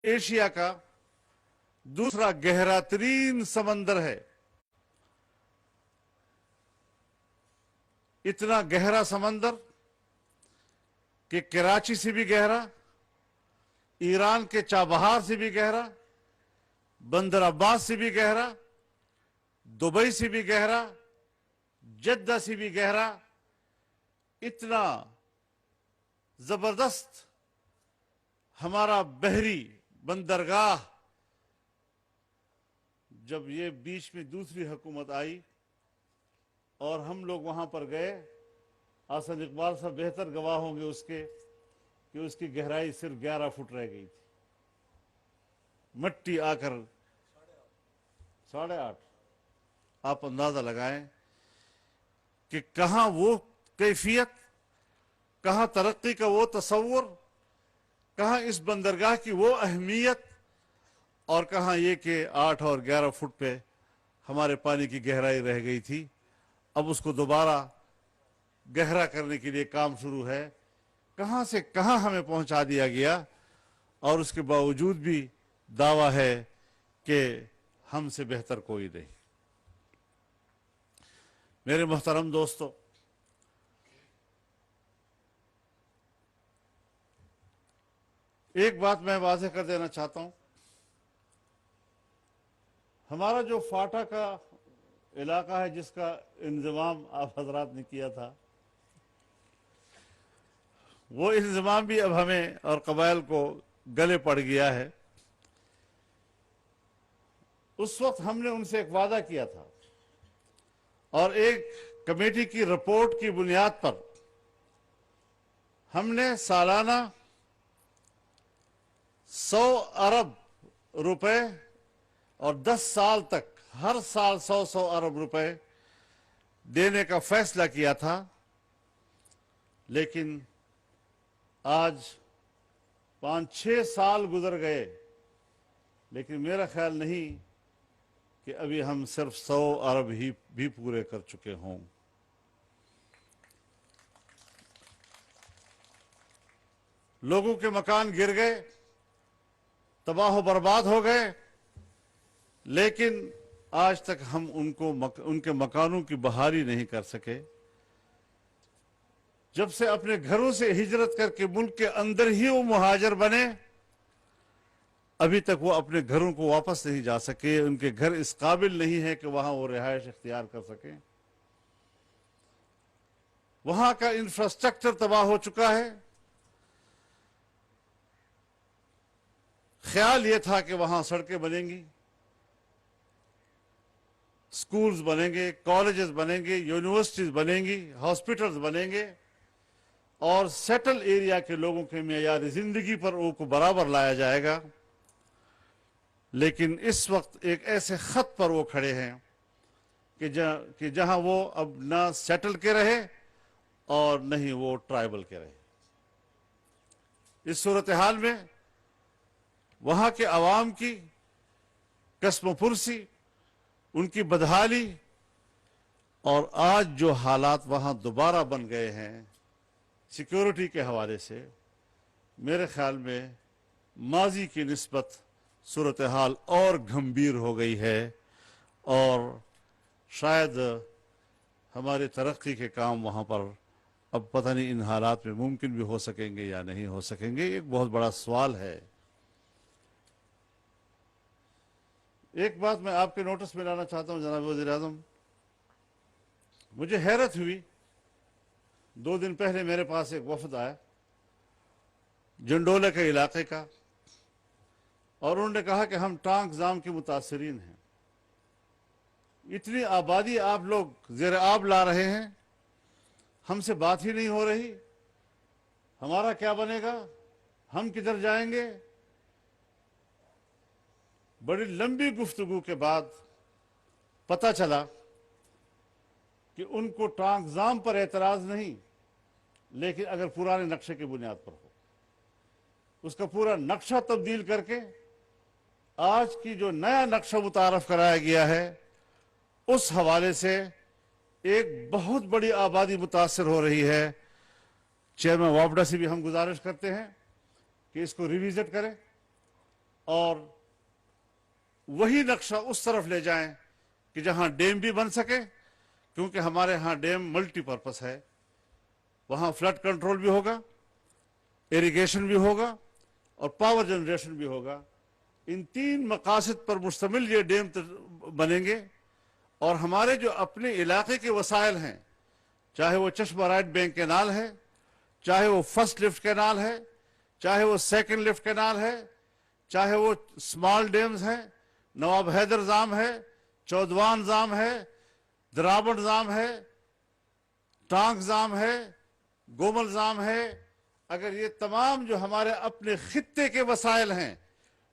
Asia کا دوسرا گہرا ترین سمندر ہے. اتنا گہرا سمندر کہ کراچی سے بھی گہرا، ایران کے چابہار سے بھی گہرا، بندر عباس سے بھی گہرا، دبئی سے بھی گہرا، جدہ سے بھی گہرا. اتنا زبردست ہمارا بحری بندرگاہ. جب یہ بیچ میں دوسری حکومت آئی اور ہم لوگ وہاں پر گئے، حسن اقبال صاحب بہتر گواہ ہوں گے اس کے کہ اس کی گہرائی صرف 11 فٹ رہ گئی تھی. مٹی آ کر 8.5. آپ اندازہ لگائیں کہ کہاں وہ کیفیت، کہاں ترقی کا وہ تصور، کہاں اس بندرگاہ کی وہ اہمیت، اور کہاں یہ کہ 8 اور 11 فٹ پہ ہمارے پانی کی گہرائی رہ گئی تھی. اب اس کو دوبارہ گہرا کرنے کے لیے کام شروع ہے. کہاں سے کہاں ہمیں پہنچا دیا گیا، اور اس کے باوجود بھی دعویٰ ہے کہ ہم سے بہتر کوئی نہیں. میرے محترم دوستو، ایک بات میں واضح کر دینا چاہتا ہوں. ہمارا جو فاٹا کا علاقہ ہے جس کا انضمام آپ حضرات نے کیا تھا، وہ انضمام بھی اب ہمیں اور قبائل کو گلے پڑ گیا ہے. اس وقت ہم نے ان سے ایک وعدہ کیا تھا اور ایک کمیٹی کی رپورٹ کی بنیاد پر ہم نے سالانہ 100 ارب روپے اور 10 سال تک ہر سال 100 ارب روپے دینے کا فیصلہ کیا تھا. لیکن آج 5-6 سال گزر گئے، لیکن میرا خیال نہیں کہ ابھی ہم صرف 100 ارب ہی بھی پورے کر چکے ہوں. لوگوں کے مکان گر گئے، تباہ و برباد ہو گئے، لیکن آج تک ہم ان کے مکانوں کی بحالی نہیں کر سکے. جب سے اپنے گھروں سے ہجرت کر کے ملک کے اندر ہی وہ مہاجر بنے، ابھی تک وہ اپنے گھروں کو واپس نہیں جا سکے. ان کے گھر اس قابل نہیں ہے کہ وہاں وہ رہائش اختیار کر سکیں. وہاں کا انفراسٹرکچر تباہ ہو چکا ہے. خیال یہ تھا کہ وہاں سڑکیں بنیں گی، سکولز بنیں گے، کالجز بنیں گے، یونیورسٹیز بنیں گی، ہاسپٹلز بنیں گے، اور سیٹل ایریا کے لوگوں کے معیار زندگی پر ان کو برابر لایا جائے گا. لیکن اس وقت ایک ایسے خط پر وہ کھڑے ہیں کہ جہاں وہ اب نہ سیٹل کے رہے اور نہ ہی وہ ٹرائبل کے رہے. اس صورتحال میں وہاں کے عوام کی قسم و پرسی، ان کی بدحالی، اور آج جو حالات وہاں دوبارہ بن گئے ہیں سیکیورٹی کے حوالے سے، میرے خیال میں ماضی کی نسبت صورتحال اور گھمبیر ہو گئی ہے، اور شاید ہماری ترقی کے کام وہاں پر اب پتہ نہیں ان حالات میں ممکن بھی ہو سکیں گے یا نہیں ہو سکیں گے. ایک بہت بڑا سوال ہے. ایک بات میں آپ کے نوٹس میں لانا چاہتا ہوں جناب وزیر اعظم. مجھے حیرت ہوئی، 2 دن پہلے میرے پاس ایک وفد آیا جنڈولہ کے علاقے کا، اور انہوں نے کہا کہ ہم ٹانک زام کے متاثرین ہیں. اتنی آبادی آپ لوگ زیر آب لا رہے ہیں، ہم سے بات ہی نہیں ہو رہی. ہمارا کیا بنے گا؟ ہم کدھر جائیں گے؟ بڑی لمبی گفتگو کے بعد پتہ چلا کہ ان کو ٹانک زام پر اعتراض نہیں، لیکن اگر پرانے نقشے کی بنیاد پر ہو، اس کا پورا نقشہ تبدیل کر کے آج کی جو نیا نقشہ متعارف کرایا گیا ہے، اس حوالے سے ایک بہت بڑی آبادی متاثر ہو رہی ہے. چیئرمین وابڈا سے بھی ہم گزارش کرتے ہیں کہ اس کو ریویزٹ کریں. اور وہی نقشہ اس طرف لے جائیں کہ جہاں ڈیم بھی بن سکے، کیونکہ ہمارے ہاں ڈیم ملٹی پرپس ہے، وہاں فلڈ کنٹرول بھی ہوگا، ایریگیشن بھی ہوگا اور پاور جنریشن بھی ہوگا۔ ان تین مقاصد پر مشتمل یہ ڈیم بنیں گے، اور ہمارے جو اپنے علاقے کے وسائل ہیں، چاہے وہ چشمہ رائٹ بینک کینال ہے، چاہے وہ فرسٹ لفٹ کینال ہے، چاہے وہ سیکنڈ لفٹ کینال ہے، چاہے وہ اسمال ڈیمز ہیں، نواب حیدر ضام ہے، چودوان ضام ہے، درابڑ ضام ہے، ٹانک ضام ہے، گومل ضام ہے، اگر یہ تمام جو ہمارے اپنے خطے کے وسائل ہیں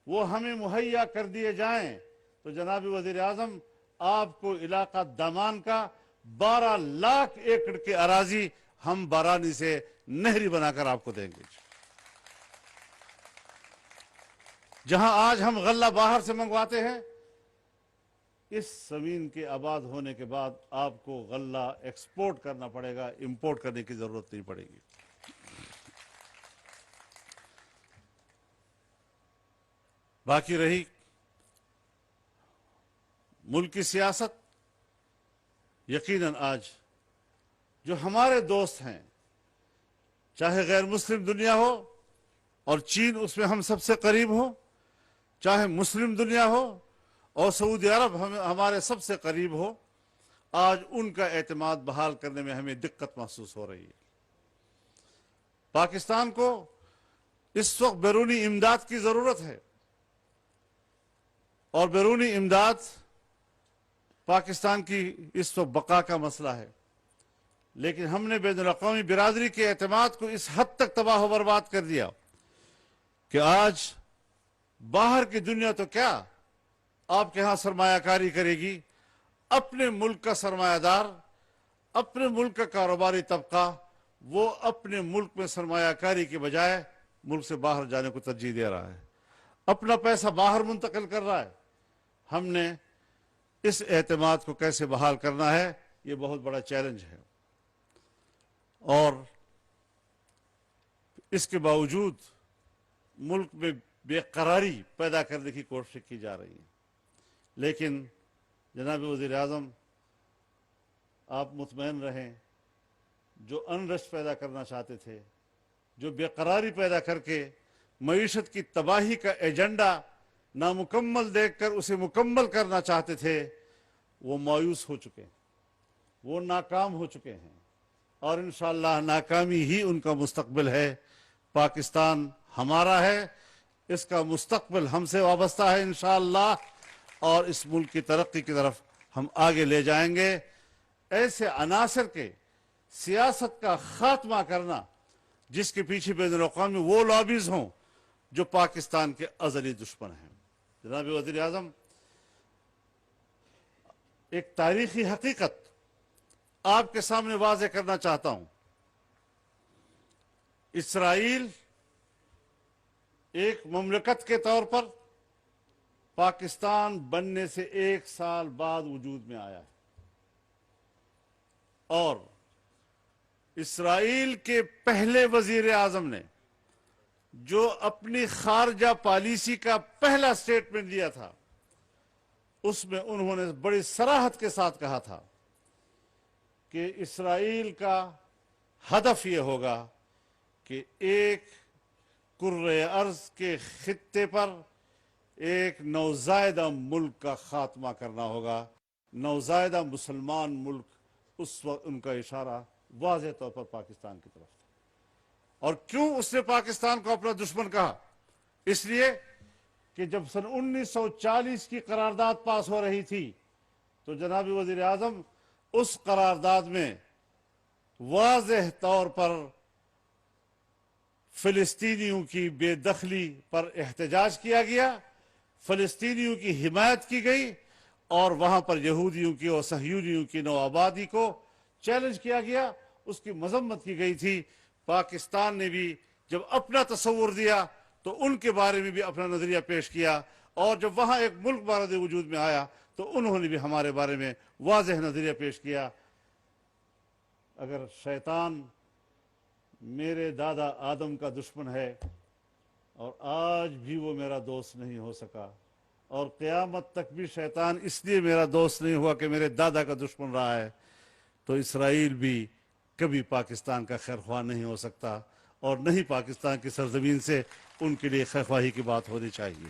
وہ ہمیں مہیا کر دیے جائیں تو جناب وزیر اعظم آپ کو علاقہ دامان کا 12 لاکھ ایکڑ کے اراضی ہم بارانی سے نہری بنا کر آپ کو دیں گے۔ جہاں آج ہم غلہ باہر سے منگواتے ہیں، اس زمین کے آباد ہونے کے بعد آپ کو غلہ ایکسپورٹ کرنا پڑے گا، امپورٹ کرنے کی ضرورت نہیں پڑے گی۔ باقی رہی ملک کی سیاست، یقیناً آج جو ہمارے دوست ہیں، چاہے غیر مسلم دنیا ہو اور چین اس میں ہم سب سے قریب ہو، چاہے مسلم دنیا ہو اور سعودی عرب ہمارے سب سے قریب ہو، آج ان کا اعتماد بحال کرنے میں ہمیں دقت محسوس ہو رہی ہے۔ پاکستان کو اس وقت بیرونی امداد کی ضرورت ہے، اور بیرونی امداد پاکستان کی اس وقت بقا کا مسئلہ ہے، لیکن ہم نے بین الاقوامی برادری کے اعتماد کو اس حد تک تباہ و برباد کر دیا کہ آج باہر کی دنیا تو کیا آپ کے ہاں سرمایہ کاری کرے گی، اپنے ملک کا سرمایہ دار، اپنے ملک کا کاروباری طبقہ، وہ اپنے ملک میں سرمایہ کاری کے بجائے ملک سے باہر جانے کو ترجیح دے رہا ہے، اپنا پیسہ باہر منتقل کر رہا ہے۔ ہم نے اس اعتماد کو کیسے بحال کرنا ہے، یہ بہت بڑا چیلنج ہے، اور اس کے باوجود ملک میں بے قراری پیدا کرنے کی کوشش کی جا رہی ہے۔ لیکن جناب وزیر اعظم، آپ مطمئن رہیں، جو انرسٹ پیدا کرنا چاہتے تھے، جو بے قراری پیدا کر کے معیشت کی تباہی کا ایجنڈا نامکمل دیکھ کر اسے مکمل کرنا چاہتے تھے، وہ مایوس ہو چکے ہیں، وہ ناکام ہو چکے ہیں، اور انشاءاللہ ناکامی ہی ان کا مستقبل ہے۔ پاکستان ہمارا ہے، اس کا مستقبل ہم سے وابستہ ہے انشاءاللہ، اور اس ملک کی ترقی کی طرف ہم آگے لے جائیں گے۔ ایسے عناصر کے سیاست کا خاتمہ کرنا جس کے پیچھے بین الاقوامی وہ لابیز ہوں جو پاکستان کے ازلی دشمن ہیں۔ جناب وزیر اعظم، ایک تاریخی حقیقت آپ کے سامنے واضح کرنا چاہتا ہوں۔ اسرائیل ایک مملکت کے طور پر پاکستان بننے سے 1 سال بعد وجود میں آیا ہے، اور اسرائیل کے پہلے وزیر اعظم نے جو اپنی خارجہ پالیسی کا پہلا سٹیٹمنٹ دیا تھا، اس میں انہوں نے بڑی صراحت کے ساتھ کہا تھا کہ اسرائیل کا ہدف یہ ہوگا کہ ایک کرۂ ارض کے خطے پر ایک نوزائیدہ ملک کا خاتمہ کرنا ہوگا، نوزائیدہ مسلمان ملک۔ اس وقت ان کا اشارہ واضح طور پر پاکستان کی طرف تھا۔ اور کیوں اس نے پاکستان کو اپنا دشمن کہا؟ اس لیے کہ جب سن 1940 کی قرارداد پاس ہو رہی تھی تو جناب وزیر اعظم اس قرارداد میں واضح طور پر فلسطینیوں کی بے دخلی پر احتجاج کیا گیا، فلسطینیوں کی حمایت کی گئی، اور وہاں پر یہودیوں کی اور صہیونیوں کی نو آبادی کو چیلنج کیا گیا، اس کی مذمت کی گئی تھی۔ پاکستان نے بھی جب اپنا تصور دیا تو ان کے بارے میں بھی اپنا نظریہ پیش کیا، اور جب وہاں ایک ملک بارد وجود میں آیا تو انہوں نے بھی ہمارے بارے میں واضح نظریہ پیش کیا۔ اگر شیطان میرے دادا آدم کا دشمن ہے اور آج بھی وہ میرا دوست نہیں ہو سکا، اور قیامت تک بھی شیطان اس لیے میرا دوست نہیں ہوا کہ میرے دادا کا دشمن رہا ہے، تو اسرائیل بھی کبھی پاکستان کا خیر خواہ نہیں ہو سکتا، اور نہیں پاکستان کی سرزمین سے ان کے لیے خیر خواہی کی بات ہونی چاہیے۔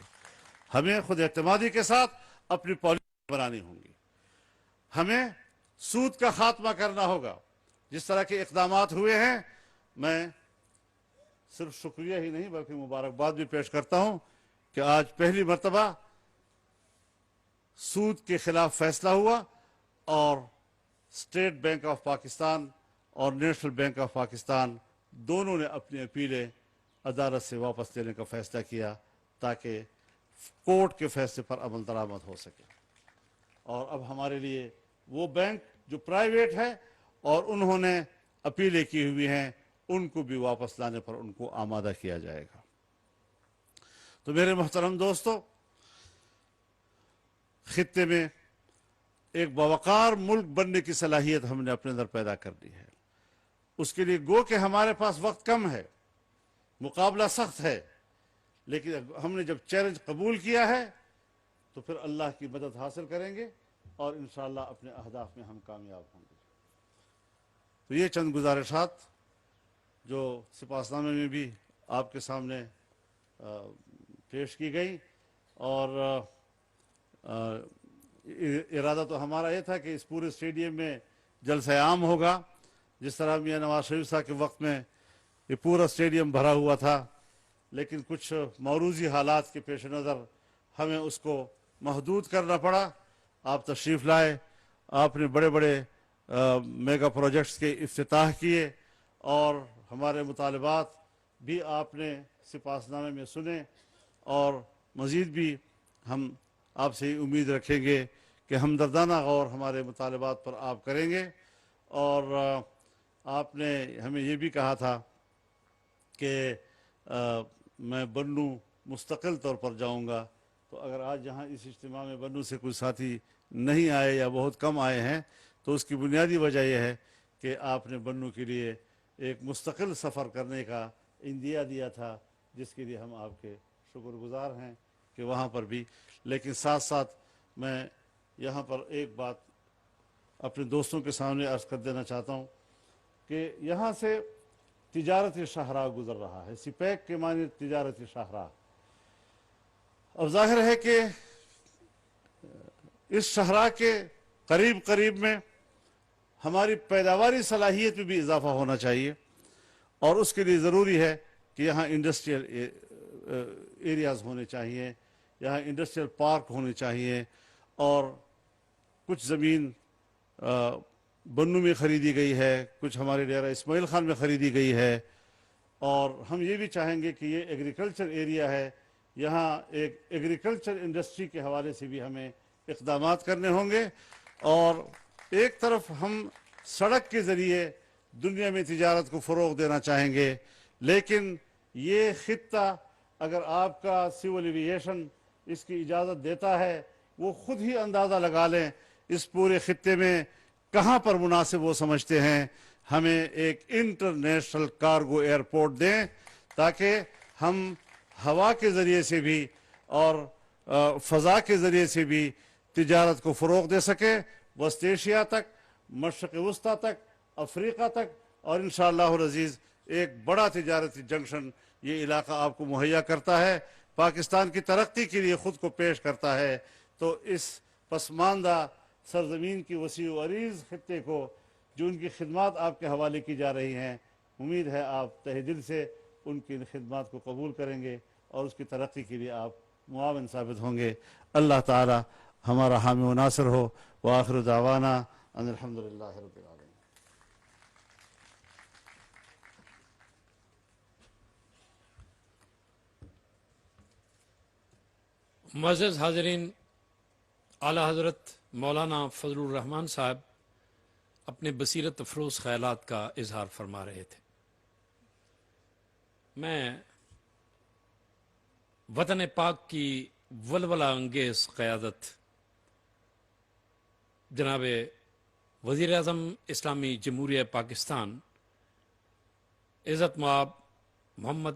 ہمیں خود اعتمادی کے ساتھ اپنی پالیسی بنانی ہوں گی، ہمیں سود کا خاتمہ کرنا ہوگا۔ جس طرح کے اقدامات ہوئے ہیں، میں صرف شکریہ ہی نہیں بلکہ مبارکباد بھی پیش کرتا ہوں کہ آج پہلی مرتبہ سود کے خلاف فیصلہ ہوا، اور اسٹیٹ بینک آف پاکستان اور نیشنل بینک آف پاکستان دونوں نے اپنی اپیلیں عدالت سے واپس لینے کا فیصلہ کیا تاکہ کورٹ کے فیصلے پر عمل درآمد ہو سکے۔ اور اب ہمارے لیے وہ بینک جو پرائیویٹ ہے اور انہوں نے اپیلیں کی ہوئی ہیں، ان کو بھی واپس لانے پر ان کو آمادہ کیا جائے گا۔ تو میرے محترم دوستو، خطے میں ایک باوقار ملک بننے کی صلاحیت ہم نے اپنے اندر پیدا کر دی ہے۔ اس کے لیے گو کہ ہمارے پاس وقت کم ہے، مقابلہ سخت ہے، لیکن ہم نے جب چیلنج قبول کیا ہے تو پھر اللہ کی مدد حاصل کریں گے اور انشاءاللہ اپنے اہداف میں ہم کامیاب ہوں گے۔ تو یہ چند گزارشات جو سپاسنامے میں بھی آپ کے سامنے پیش کی گئی، اور ارادہ تو ہمارا یہ تھا کہ اس پورے اسٹیڈیم میں جلسہ عام ہوگا۔ جس طرح میاں نواز شریف صاحب کے وقت میں یہ پورا اسٹیڈیم بھرا ہوا تھا، لیکن کچھ موروثی حالات کے پیش نظر ہمیں اس کو محدود کرنا پڑا۔ آپ تشریف لائے، آپ نے بڑے بڑے میگا پروجیکٹس کے افتتاح کیے، اور ہمارے مطالبات بھی آپ نے سپاسنامے میں سنے، اور مزید بھی ہم آپ سے امید رکھیں گے کہ ہمدردانہ غور ہمارے مطالبات پر آپ کریں گے۔ اور آپ نے ہمیں یہ بھی کہا تھا کہ میں بنوں مستقل طور پر جاؤں گا، تو اگر آج یہاں اس اجتماع میں بنوں سے کوئی ساتھی نہیں آئے یا بہت کم آئے ہیں، تو اس کی بنیادی وجہ یہ ہے کہ آپ نے بنوں کے لیے ایک مستقل سفر کرنے کا عندیہ دیا تھا، جس کے لیے ہم آپ کے شکر گزار ہیں کہ وہاں پر بھی۔ لیکن ساتھ ساتھ میں یہاں پر ایک بات اپنے دوستوں کے سامنے عرض کر دینا چاہتا ہوں کہ یہاں سے تجارتی شاہراہ گزر رہا ہے، سپیک کے معنی تجارتی شاہراہ۔ اب ظاہر ہے کہ اس شاہراہ کے قریب قریب میں ہماری پیداواری صلاحیت میں بھی اضافہ ہونا چاہیے، اور اس کے لیے ضروری ہے کہ یہاں انڈسٹریل ایریاز ہونے چاہیے، یہاں انڈسٹریل پارک ہونے چاہیے، اور کچھ زمین بنوں میں خریدی گئی ہے، کچھ ہمارے ڈیرہ اسماعیل خان میں خریدی گئی ہے، اور ہم یہ بھی چاہیں گے کہ یہ ایگریکلچر ایریا ہے، یہاں ایک ایگریکلچر انڈسٹری کے حوالے سے بھی ہمیں اقدامات کرنے ہوں گے۔ اور ایک طرف ہم سڑک کے ذریعے دنیا میں تجارت کو فروغ دینا چاہیں گے، لیکن یہ خطہ اگر آپ کا سول ایوییشن اس کی اجازت دیتا ہے، وہ خود ہی اندازہ لگا لیں اس پورے خطے میں کہاں پر مناسب وہ سمجھتے ہیں ہمیں ایک انٹرنیشنل کارگو ایئرپورٹ دیں، تاکہ ہم ہوا کے ذریعے سے بھی اور فضا کے ذریعے سے بھی تجارت کو فروغ دے سکیں، وسط ایشیا تک، مشرق وسطیٰ تک، افریقہ تک، اور انشاءاللہ العزیز ایک بڑا تجارتی جنکشن یہ علاقہ آپ کو مہیا کرتا ہے، پاکستان کی ترقی کے لیے خود کو پیش کرتا ہے۔ تو اس پسماندہ سرزمین کی وسیع و عریض خطے کو جو ان کی خدمات آپ کے حوالے کی جا رہی ہیں، امید ہے آپ تہ دل سے ان کی خدمات کو قبول کریں گے اور اس کی ترقی کے لیے آپ معاون ثابت ہوں گے۔ اللہ تعالی ہمارا حامی و ناصر ہو۔ وآخر دعوانا ان الحمدللہ رب العالمین۔ معزز حاضرین، اعلیٰ حضرت مولانا فضل الرحمان صاحب اپنے بصیرت افروز خیالات کا اظہار فرما رہے تھے۔ میں وطن پاک کی ولولہ انگیز قیادت جناب وزیر اعظم اسلامی جمہوریہ پاکستان عزت مآب محمد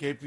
KP